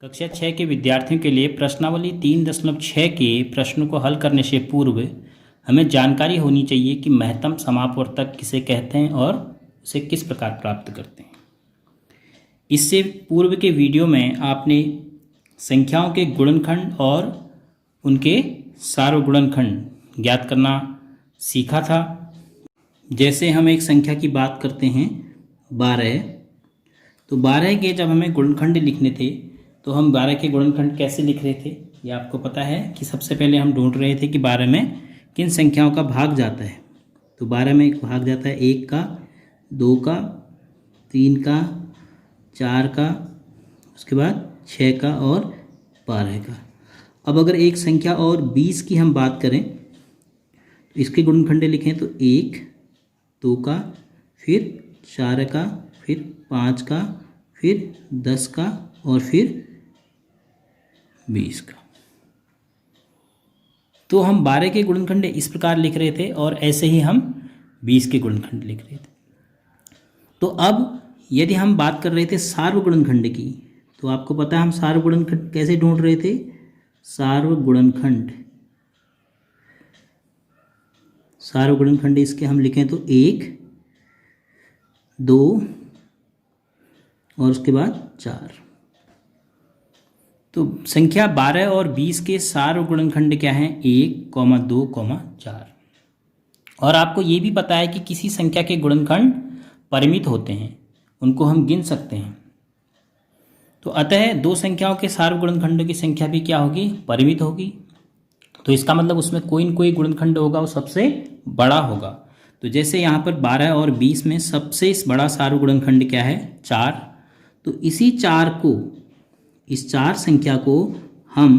कक्षा 6 के विद्यार्थियों के लिए प्रश्नावली 3.6 के प्रश्नों को हल करने से पूर्व हमें जानकारी होनी चाहिए कि महत्तम समापवर्तक किसे कहते हैं और उसे किस प्रकार प्राप्त करते हैं। इससे पूर्व के वीडियो में आपने संख्याओं के गुणनखंड और उनके सार्वगुणनखंड ज्ञात करना सीखा था। जैसे हम एक संख्या की बात करते हैं 12, तो 12 के जब हमें गुणनखंड लिखने थे तो हम 12 के गुणनखंड कैसे लिख रहे थे, ये आपको पता है कि सबसे पहले हम ढूंढ रहे थे कि 12 में किन संख्याओं का भाग जाता है। तो 12 में एक भाग जाता है 1 का, 2 का, 3 का, 4 का, उसके बाद 6 का और 12 का। अब अगर एक संख्या और 20 की हम बात करें तो इसके गुणनखंड लिखें तो 1, 2 का, फिर 4 का, फिर 5 का, फिर 10 का और फिर 20 का। तो हम 12 के गुणनखंड इस प्रकार लिख रहे थे और ऐसे ही हम 20 के गुणनखंड लिख रहे थे। तो अब यदि हम बात कर रहे थे सार्वगुणनखंड की, तो आपको पता है हम सार्वगुणनखंड कैसे ढूंढ रहे थे। सार्वगुणनखंड इसके हम लिखें तो 1, 2 और उसके बाद 4। तो संख्या 12 और 20 के सार्वगुणनखंड क्या हैं, 1, 2, 4। और आपको ये भी पता है कि किसी संख्या के गुणनखंड परिमित होते हैं, उनको हम गिन सकते हैं। तो अतः दो संख्याओं के सार्वगुणनखंडों की संख्या भी क्या होगी, परिमित होगी। तो इसका मतलब उसमें कोई न कोई गुणनखंड होगा वो सबसे बड़ा होगा। तो जैसे यहाँ पर 12 और 20 में सबसे बड़ा सार्वगुणनखंड क्या है, 4। तो इस 4 संख्या को हम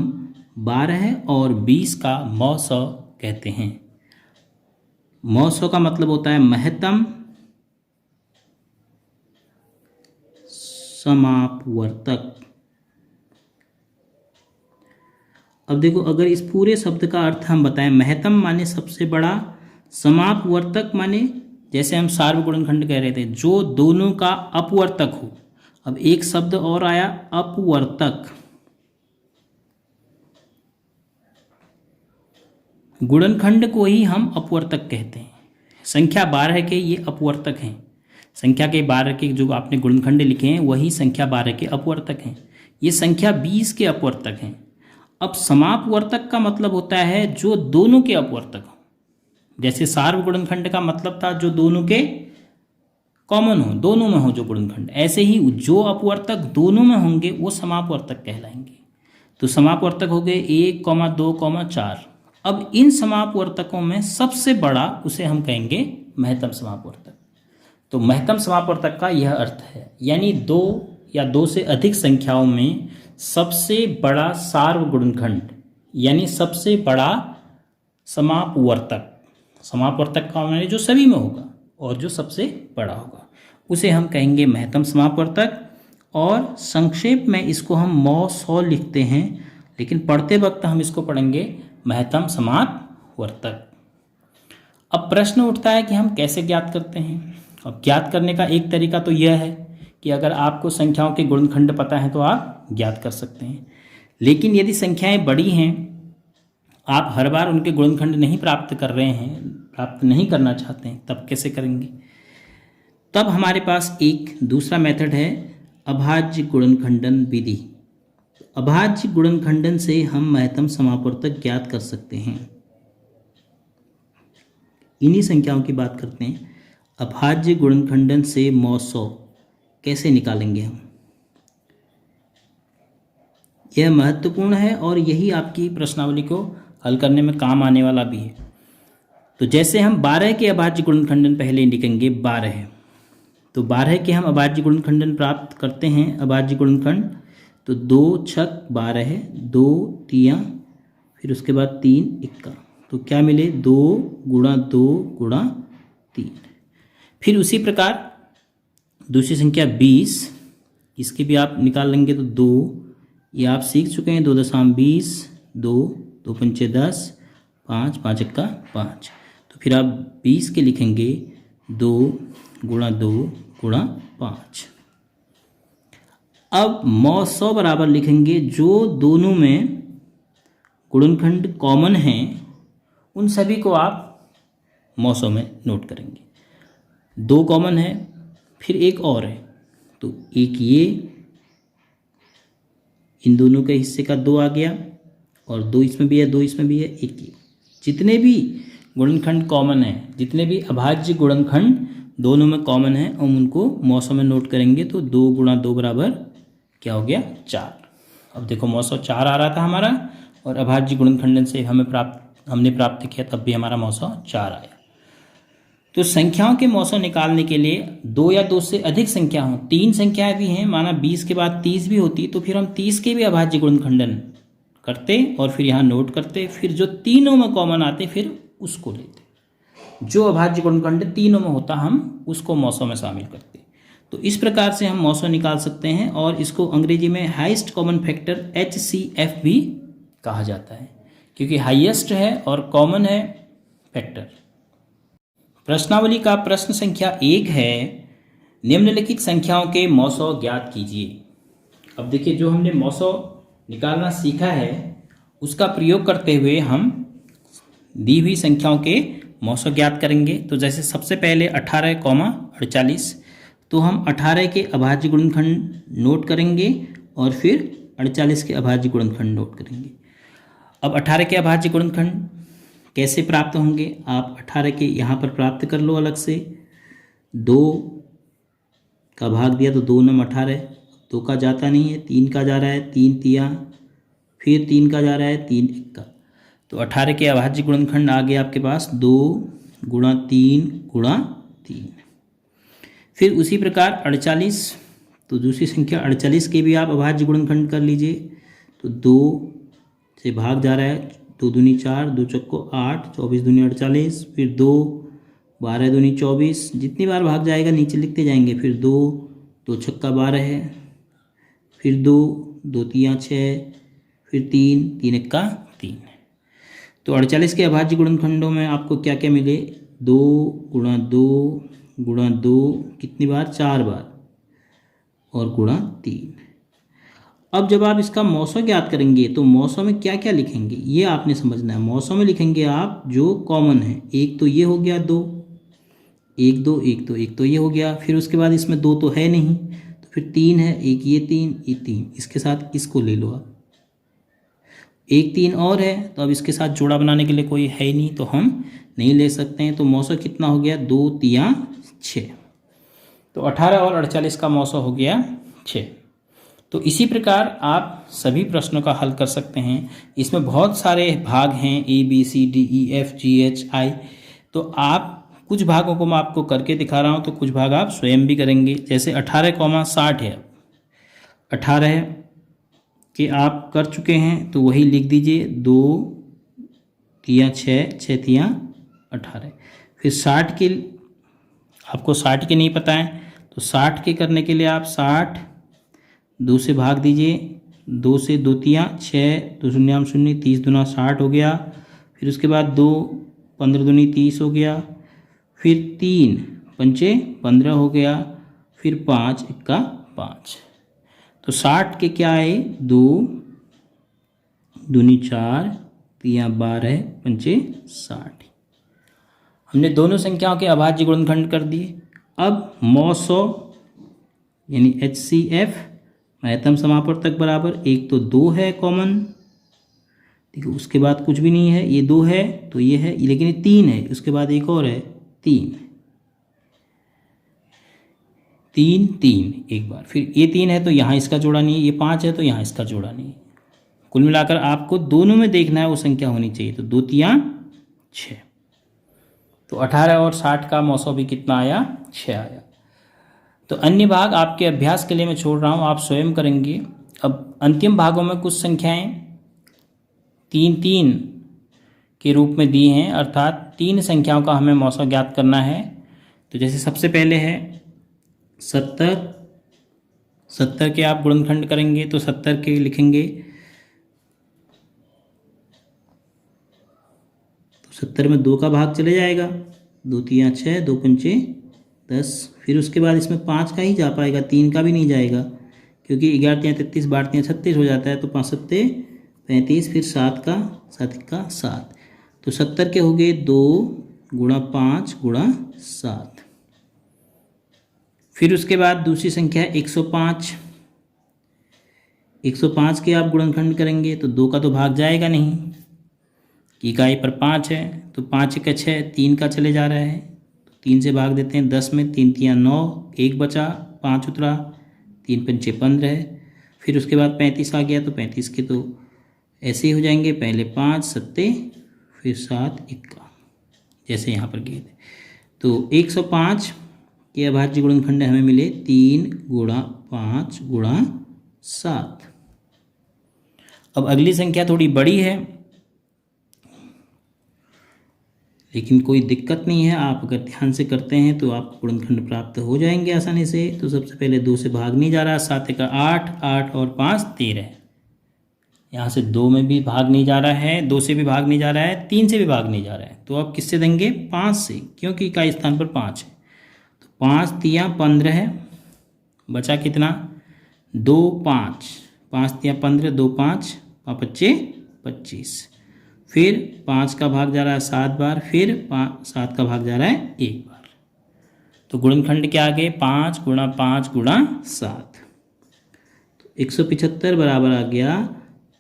12 और 20 का मौसौ कहते हैं। मौसौ का मतलब होता है महत्तम समापवर्तक। अब देखो, अगर इस पूरे शब्द का अर्थ हम बताएं, महत्तम माने सबसे बड़ा, समापवर्तक माने जैसे हम सार्वगुणनखंड कह रहे थे जो दोनों का अपवर्तक हो। अब एक शब्द और आया, अपवर्तक। गुणनखंड को ही हम अपवर्तक कहते हैं। संख्या 12 के ये अपवर्तक हैं। संख्या के 12 के जो आपने गुणनखंड लिखे हैं वही संख्या 12 के अपवर्तक हैं। ये संख्या 20 के अपवर्तक हैं। अब समापवर्तक का मतलब होता है जो दोनों के अपवर्तक हो। जैसे सार्वगुणनखंड का मतलब था जो दोनों के कॉमन हो, दोनों में हो जो गुणनखंड, ऐसे ही जो अपवर्तक दोनों में होंगे वो समापवर्तक कहलाएंगे। तो समापवर्तक हो गए 1, 2, 4। अब इन समापवर्तकों में सबसे बड़ा उसे हम कहेंगे महत्तम समापवर्तक। तो महत्तम समापवर्तक का यह अर्थ है, यानी 2 या 2 से अधिक संख्याओं में सबसे बड़ा सार्वगुणनखंड यानी सबसे बड़ा समापवर्तक। समापवर्तक का माने जो सभी में होगा और जो सबसे बड़ा होगा उसे हम कहेंगे महत्तम समापवर्तक। और संक्षेप में इसको हम मौसौ लिखते हैं, लेकिन पढ़ते वक्त हम इसको पढ़ेंगे महत्तम समापवर्तक। अब प्रश्न उठता है कि हम कैसे ज्ञात करते हैं। अब ज्ञात करने का एक तरीका तो यह है कि अगर आपको संख्याओं के गुणनखंड पता है तो आप ज्ञात कर सकते हैं। लेकिन यदि संख्याएं बड़ी हैं, आप हर बार उनके गुणनखंड नहीं प्राप्त कर रहे हैं, प्राप्त नहीं करना चाहते हैं, तब कैसे करेंगे। तब हमारे पास एक दूसरा मेथड है, अभाज्य गुणनखंडन विधि। अभाज्य गुणनखंडन से हम महत्तम समापवर्तक ज्ञात कर सकते हैं। इन्हीं संख्याओं की बात करते हैं। अभाज्य गुणनखंडन से मौसौ कैसे निकालेंगे हम, यह महत्वपूर्ण है और यही आपकी प्रश्नावली को हल करने में काम आने वाला भी है। तो जैसे हम 12 के अभाज्य गुणनखंडन पहले लिखेंगे 12। तो 12 के हम अभाज्य गुणनखंडन प्राप्त करते हैं। अभाज्य गुणनखंड तो 2 छक 12 है, 2 तियां, फिर उसके बाद 3 इक्का। तो क्या मिले, 2 गुणा 2 गुणा 3। फिर उसी प्रकार दूसरी संख्या 20, इसकी भी आप निकाल लेंगे तो 2, ये आप सीख चुके हैं, 2 दशम 20, 2, 2 पंचे 10, 5, 5 इक्का 5। तो फिर आप 20 के लिखेंगे 2 गुणा 2 गुणा 5। अब मौ बराबर लिखेंगे जो दोनों में गुणनखंड कॉमन हैं उन सभी को आप मौ में नोट करेंगे। 2 कॉमन है, फिर एक और है, तो एक ये इन दोनों के हिस्से का 2 आ गया, और 2 इसमें भी है, 2 इसमें भी है, एक ये। जितने भी गुणनखंड कॉमन है, जितने भी अभाज्य गुणनखंड दोनों में कॉमन है, हम उनको मौ में नोट करेंगे। तो 2 गुणा 2 बराबर क्या हो गया? 4। अब देखो मौ 4 आ रहा था हमारा, और अभाज्य गुणनखंडन से हमने प्राप्त किया, तब भी हमारा मौ 4 आया। तो संख्याओं के मौ निकालने के लिए 2 या 2 से अधिक संख्या हो, 3 संख्याएं भी हैं, माना 20 के बाद 30 भी होती, तो फिर हम 30 के भी अभाज्य गुणनखंडन करते और फिर यहाँ नोट करते, फिर जो तीनों में कॉमन आते फिर उसको लेते। जो अभाज्य गुणनखंड तीनों में होता हम उसको मौ में शामिल करते। तो इस प्रकार से हम मौ निकाल सकते हैं, और इसको अंग्रेजी में हाईएस्ट कॉमन फैक्टर HCF भी कहा जाता है, क्योंकि हाईएस्ट है और कॉमन है फैक्टर। प्रश्नावली का प्रश्न संख्या 1 है, निम्नलिखित संख्याओं के मौ ज्ञात कीजिए। अब देखिए, जो हमने मौ निकालना सीखा है उसका प्रयोग करते हुए हम दी हुई संख्याओं के मौ ज्ञात करेंगे। तो जैसे सबसे पहले 18,48, तो हम 18 के अभाज्य गुणनखंड नोट करेंगे और फिर 48 के अभाज्य गुणनखंड नोट करेंगे। अब 18 के अभाज्य गुणनखंड कैसे प्राप्त होंगे? आप 18 के यहाँ पर प्राप्त कर लो अलग से। 2 का भाग दिया तो 2 9 18, 2 का जाता नहीं है, 3 का जा रहा है, 3 तिया, फिर 3 का जा रहा है, 3 1 का। तो 18 के अभाज्य गुणनखंड आ गया आपके पास 2 गुणा 3 गुणा 3। फिर उसी प्रकार 48, तो दूसरी संख्या 48 के भी आप अभाज्य गुणनखंड कर लीजिए। तो 2 से भाग जा रहा है, 2 दूनी 4, 2 चौको 8, 24 दूनी 48, फिर 2 12 दूनी 24, जितनी बार भाग जाएगा नीचे लिखते जाएंगे। फिर 2 2 छक्का 12 है, फिर 2 2 तिया 6, फिर 3 3 1 3। तो 48 के अभाज्य गुणनखंडों में आपको क्या क्या मिले? 2 गुणा 2 गुणा 2 कितनी बार? 4 बार, और गुणा 3। अब जब आप इसका मौ ज्ञात करेंगे तो मौ में क्या क्या लिखेंगे ये आपने समझना है। मौ में लिखेंगे आप जो कॉमन है, एक तो ये हो गया 2, 1 2 1 तो 1 तो ये हो गया, फिर उसके बाद इसमें 2 तो है नहीं, तो फिर 3 है, एक ये 3 ये 3, इसके साथ इसको ले लो आप। एक 3 और है, तो अब इसके साथ जोड़ा बनाने के लिए कोई है ही नहीं, तो हम नहीं ले सकते हैं। तो मौ कितना हो गया? 2 तिया 6। तो 18 और 48 का मौ हो गया 6। तो इसी प्रकार आप सभी प्रश्नों का हल कर सकते हैं। इसमें बहुत सारे भाग हैं, ABCDEFGHI। तो आप कुछ भागों को मैं आपको करके दिखा रहा हूँ, तो कुछ भाग आप स्वयं भी करेंगे। जैसे 18,60 है, 18 के आप कर चुके हैं तो वही लिख दीजिए, 2 तिया 6, 6 तिया 18। फिर 60 के आपको 60 के नहीं पता है, तो 60 के करने के लिए आप 60 2 से भाग दीजिए, 2 से 2 तिया 6, 2 शून्य 0, 30 दूना 60 हो गया। फिर उसके बाद 2 15 दूनी 30 हो गया, फिर 3 पंचे 15 हो गया, फिर 5 1 5। तो 60 के क्या है? 2 दूनी 4 तिया 12 पंचे 60। हमने दोनों संख्याओं के अभाज्य गुणनखंड कर दिए। अब मौ यानी HCF महत्तम समापवर्तक बराबर, एक तो 2 है कॉमन, ठीक है, उसके बाद कुछ भी नहीं है, ये 2 है तो ये है, लेकिन ये 3 है, उसके बाद एक और है 3 3 3 एक बार, फिर ये 3 है तो यहाँ इसका जोड़ा नहीं है, ये 5 है तो यहाँ इसका जोड़ा नहीं है। कुल मिलाकर आपको दोनों में देखना है वो संख्या होनी चाहिए। तो 2 तिया 6। तो 18 और 60 का मौ भी कितना आया? 6 आया। तो अन्य भाग आपके अभ्यास के लिए मैं छोड़ रहा हूँ, आप स्वयं करेंगे। अब अंतिम भागों में कुछ संख्याएं 3 3 के रूप में दी हैं, अर्थात 3 संख्याओं का हमें मौ ज्ञात करना है। तो जैसे सबसे पहले है 70, 70 के आप गुणनखंड करेंगे तो 70 के लिखेंगे, तो 70 में 2 का भाग चले जाएगा, 2 तिया 6, 2 पंचे 10। फिर उसके बाद इसमें 5 का ही जा पाएगा, 3 का भी नहीं जाएगा, क्योंकि 11 33 12 36 हो जाता है, तो 5 सत्ते 35, फिर 7 का 7, तो 70 के हो गए 2 गुणा 5 गुणा 7। फिर उसके बाद दूसरी संख्या है 105। 105 के आप गुणनखंड करेंगे तो 2 का तो भाग जाएगा नहीं, कि इकाई पर 5 है, तो 5 का 6, 3 का चले जा रहा है, तो 3 से भाग देते हैं 10 में, 3 3 9, 1 बचा, 5 उतरा, 3 5 15 है। फिर उसके बाद 35 आ गया, तो 35 के तो ऐसे ही हो जाएंगे, पहले 5 सत्ते, फिर 7 इक्का, जैसे यहाँ पर किए थे। तो 105 के अभाज्य गुणनखंड हमें मिले 3 गुणा 5 गुणा 7। अब अगली संख्या थोड़ी बड़ी है, लेकिन कोई दिक्कत नहीं है, आप अगर ध्यान से करते हैं तो आपको गुणनखंड प्राप्त हो जाएंगे आसानी से। तो सबसे पहले 2 से भाग नहीं जा रहा, 7 का 8, 8 और 5 13, यहाँ से 2 में भी भाग नहीं जा रहा है, 2 से भी भाग नहीं जा रहा है, 3 से भी भाग नहीं जा रहा है, तो आप किससे देंगे? 5 से, क्योंकि इकाई स्थान पर 5 है। तो 5 3 15 है, बचा कितना? 2 5, 5 3 15, 2 5, 5 5 25, फिर 5 का भाग जा रहा है 7 बार, फिर 7 का भाग जा रहा है 1 बार। तो गुणनखंड क्या आ गए? 5 गुणा 5 गुणा 7। तो 175 बराबर आ गया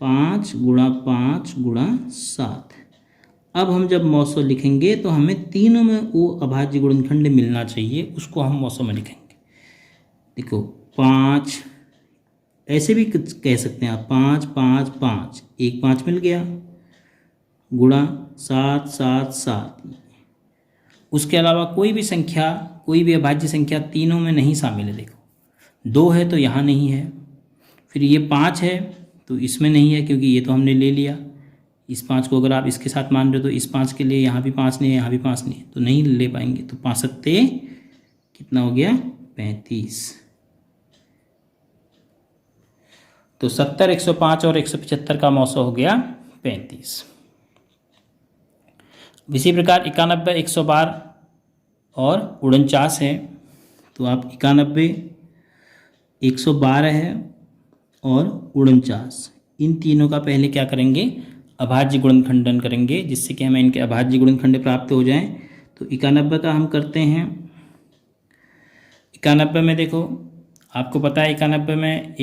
5 गुणा 5 गुणा 7। अब हम जब मौसो लिखेंगे तो हमें तीनों में वो अभाज्य गुणनखंड मिलना चाहिए, उसको हम मौसो में लिखेंगे। देखो 5, ऐसे भी कह सकते हैं आप, 5 5 5, 1 5 मिल गया, गुणा 7 7 7। उसके अलावा कोई भी संख्या, कोई भी अभाज्य संख्या तीनों में नहीं शामिल है। देखो 2 है तो यहाँ नहीं है, फिर ये 5 है तो इसमें नहीं है, क्योंकि ये तो हमने ले लिया। इस 5 को अगर आप इसके साथ मान रहे हो तो इस 5 के लिए यहाँ भी 5 नहीं है, यहाँ भी 5 नहीं है, तो नहीं ले पाएंगे। तो 5 सत्ते कितना हो गया? 35। तो 70, 105 और 175 का मौसो हो गया 35। इसी प्रकार 91, 112 और 49 है, तो आप 91, 112 है और 49, इन तीनों का पहले क्या करेंगे? अभाज्य गुणनखंडन करेंगे, जिससे कि हमें इनके अभाज्य गुणनखंड प्राप्त हो जाएं। तो 91 का हम करते हैं। 91 में देखो, आपको पता है 91 में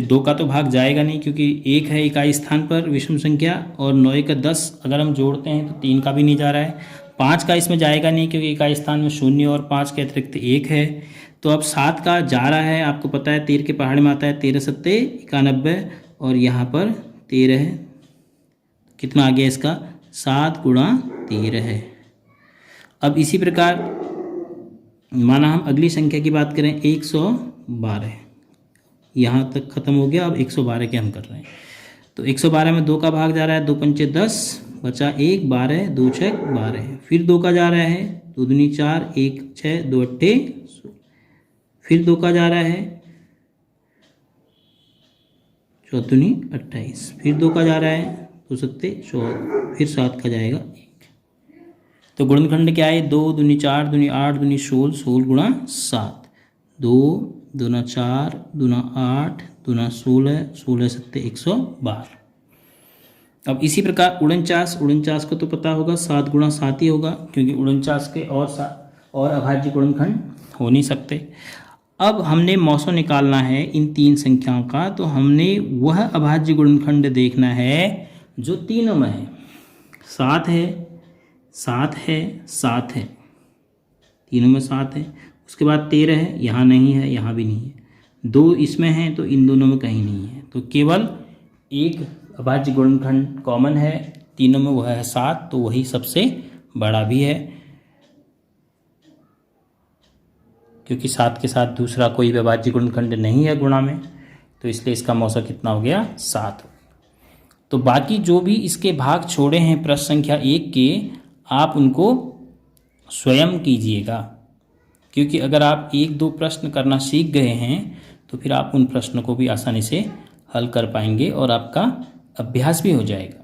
2 का तो भाग जाएगा नहीं, क्योंकि 1 है इकाई स्थान पर विषम संख्या, और 9 का 10 अगर हम जोड़ते हैं तो 3 का भी नहीं जा रहा है। 5 का इसमें जाएगा नहीं, क्योंकि इकाई स्थान में 0 और 5 के अतिरिक्त 1 है। तो अब 7 का जा रहा है, आपको पता है 13 के पहाड़ में आता है, 13 सत्ते 91, और यहाँ पर 13 है, कितना आ गया इसका? 7 गुणा 13 है। अब इसी प्रकार माना हम अगली संख्या की बात करें, 112, यहाँ तक खत्म हो गया। अब 112 के हम कर रहे हैं, तो 112 में 2 का भाग जा रहा है, 2 पंचे 10, बचा 1, 12, 2 6 12, फिर 2 का जा रहा है, 2 दूनी 4, 1 6, 2 अट्ठे 16, फिर 2 का जा रहा है, 4 दूनी 28, फिर 2 का जा रहा है, 2 सत्ते 14, फिर 7 का जाएगा 1। तो गुणनखंड क्या है? 2 दूनी 4 दूनी 8 दूनी 16, 16 गुणा 7, 2 दूना 4 दूना 8 दूना 16, 16 सत्ते 112। अब इसी प्रकार 49 को तो पता होगा 7 गुणा 7 ही होगा, क्योंकि 49 के और अभाज्य गुणनखंड हो नहीं सकते। अब हमने मौसो निकालना है इन 3 संख्याओं का, तो हमने वह अभाज्य गुणनखंड देखना है जो तीनों में है। 7 है, 7 है, 7 है, तीनों में 7 है। उसके बाद 13 है, यहाँ नहीं है, यहाँ भी नहीं है, 2 इसमें हैं, तो इन दोनों में कहीं नहीं है। तो केवल एक अभाज्य गुणनखंड कॉमन है तीनों में, वह है 7, तो वही सबसे बड़ा भी है, क्योंकि 7 के साथ दूसरा कोई भी अभाज्य गुणनखंड नहीं है गुणा में, तो इसलिए इसका मौसा कितना हो गया? 7। तो बाकी जो भी इसके भाग छोड़े हैं प्रश्न संख्या 1 के, आप उनको स्वयं कीजिएगा, क्योंकि अगर आप 1-2 प्रश्न करना सीख गए हैं तो फिर आप उन प्रश्नों को भी आसानी से हल कर पाएंगे और आपका अभ्यास भी हो जाएगा।